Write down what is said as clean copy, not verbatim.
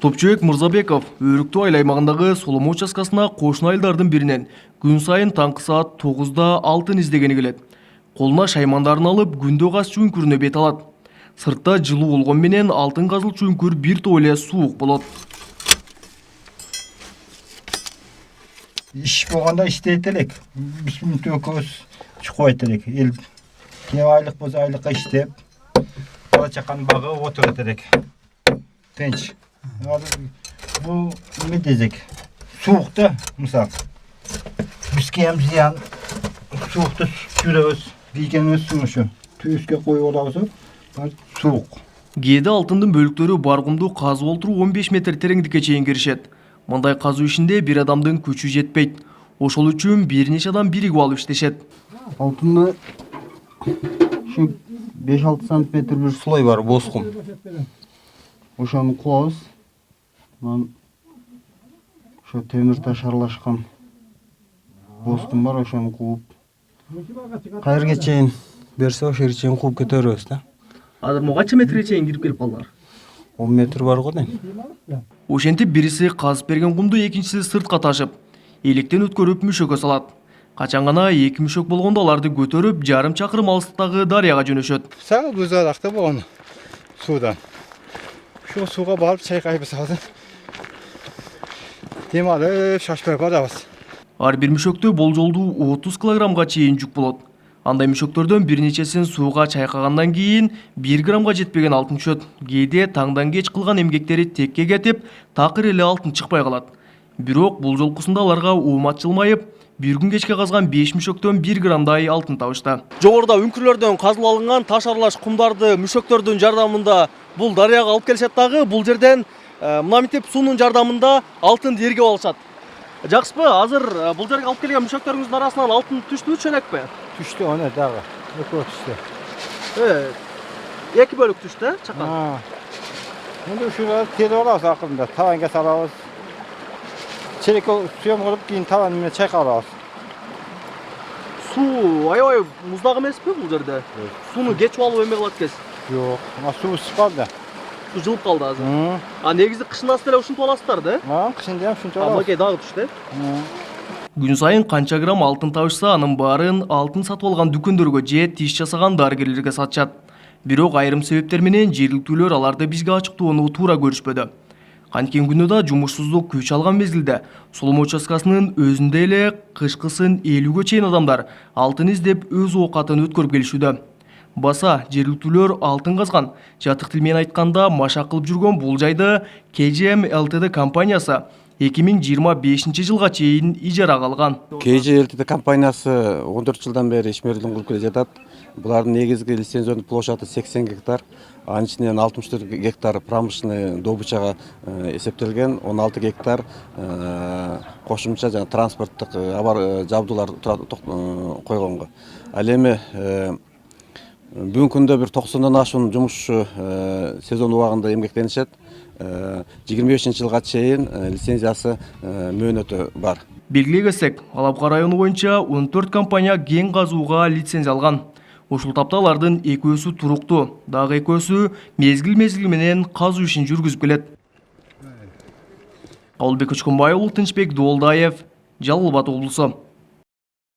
Топчуек Мырзабеков Өрүктүү айыл аймагындагы Соломо участкасына кошуна айылдардын биринен күн сайын таңкы саат 9-да алтын издегени келет. Колуна шаймандарын алып күндө газ чүңкүрүнө бет алат. Сыртта жылуу болгон менен алтын газыл чүңкүр бир топ эле суук болот. İş болгондо иштейт элек. 5 мүнөт экөөбүз чукпайт элек. Эл кээ айлык болсо айлыкка иштеп, бала чаканы багып отурат элек. Тынч. Бул эме десек, суукта, мисалы. Бизге ham зыян. Суукта жүрөбүз, кийгенибиз ошо. Түйүскө коюп алабыз, суук. Кээде алтындын бөлүктөрү баргымду казып олтуруу 15 метр тереңдикке чейин киришет. Мындай казуу ишинде бир адамдын күчү жетпейт. Ошол үчүн бир нече адам биригип алып иштешет. Алтынды şu 5-6 сантиметр bir слой бар, босқum. Ошону куабыз. Ошо темир таш аралашкан босқум бар, ошону кууп. Кайерге чейин берсе, ошо жерге чейин кууп көтөрөбүз да. Азыр канча метрге чейин кирип келип калдылар? 10 метр бар го дейм. Ошентип бириси казып берген кумду экинчиси сыртка ташып, электен өткөрүп мүшөккө салат. Качан гана эки мүшөк болгондо аларды көтөрүп, жарым чакырым алыстыктагы дарыяга жөнөшөт. Сага бузаракта болгон суудан. Ошо сууга барып чайкайбыз азыр. Дем алып шашпай барабыз. Ар бир мүшөктө болжолдуу 30 килограммга чейин жүк болот. Андай мүшөктөрдөн бир нечесин сууга чайкагандан кийин 1 граммга жетпеген алтын түшөт. Кээде таңдан кеч кылган эмгектери текке кетип, такыр эле алтын чыкпай калат. Бирок бул жолкусунда аларга уумат жылмайып, бир күн кечке казган 5 мүшөктөн 1 граммдай алтын табышты. Жогоруда үңкүрлөрдөн казылып алынган таш аралаш кумдарды мүшөктөрдүн жардамында бул дарыяга алып келишет дагы. Бул жерден мына мынтип суунун жардамында алтынды эргеп алышат. Жакшысызбы? Азыр бул жерге алып келген мүшөктөрүңүздүн арасынан алтын түштүбү, чөнөкпү? Түштү аны дагы. Экөө түштү. Эки бөлүк түштү, чакан. Эми ушуларды терип алабыз акырында, табанга салабыз. Черек сүйөм кылып кийин табан менен чайкап алабыз. Суу аябай муздак эмеспи бул жерде? Сууну кечип алып эме кылат экенсиз. Жок, суу ысып калды. Суу жылып калды азыр. Негизи кышынан деле ушинтип аласыздар да? Кышында ham ушинтип алабыз. Амакей дагы түштү. Күн сайын канча грамм алтын табышса, анын баарын алтын сатып алган дүкөндөргө же тиш жасаган дарыгерлерге сатышат. Бирок айрым себептер менен жергиликтүүлөр аларды бизге ачыктоону туура көрүшпөдү. Канткен күнүдө жумушсуздук күч алган мезгилде Соломо участкасынын өзүндө эле кышкысын 50-гө чейин адамдар алтын издеп өз оокатын өткөрүп келишүүдө. Баса жергиликтүүлөр алтын казган, жатык тил менен айтканда машак кылып жүргөн бул жайды KGM Ltd компаниясы 2025 жылга чейин ижарага алган. KGM Ltd компаниясы 14 жылдан бери ишмерлик кылып келе жатат. Булардын негизги лицензиялык площады 80 гектар, анын ичинен 64 гектар промышленный добычага эсептелген, 16 гектар кошумча жана транспорттук жабдуулар койгонго. Ал эми бүгүнкү күндө бир 90-дан ашуун жумушчу сезон убагында эмгектенишет. 25 жылга чейин лицензиясы мөөнөтү бар. Белгилей кетсек, Алапка району боюнча 14 компания кен казууга лицензия алган. Ушул тапта алардын экөөсү туруктуу, дагы экөөсү мезгил менен казуу ишин жүргүзүп келет. Албек Очконбай уулу, Тынчбек Доолдаев, Жалал Абад облусу.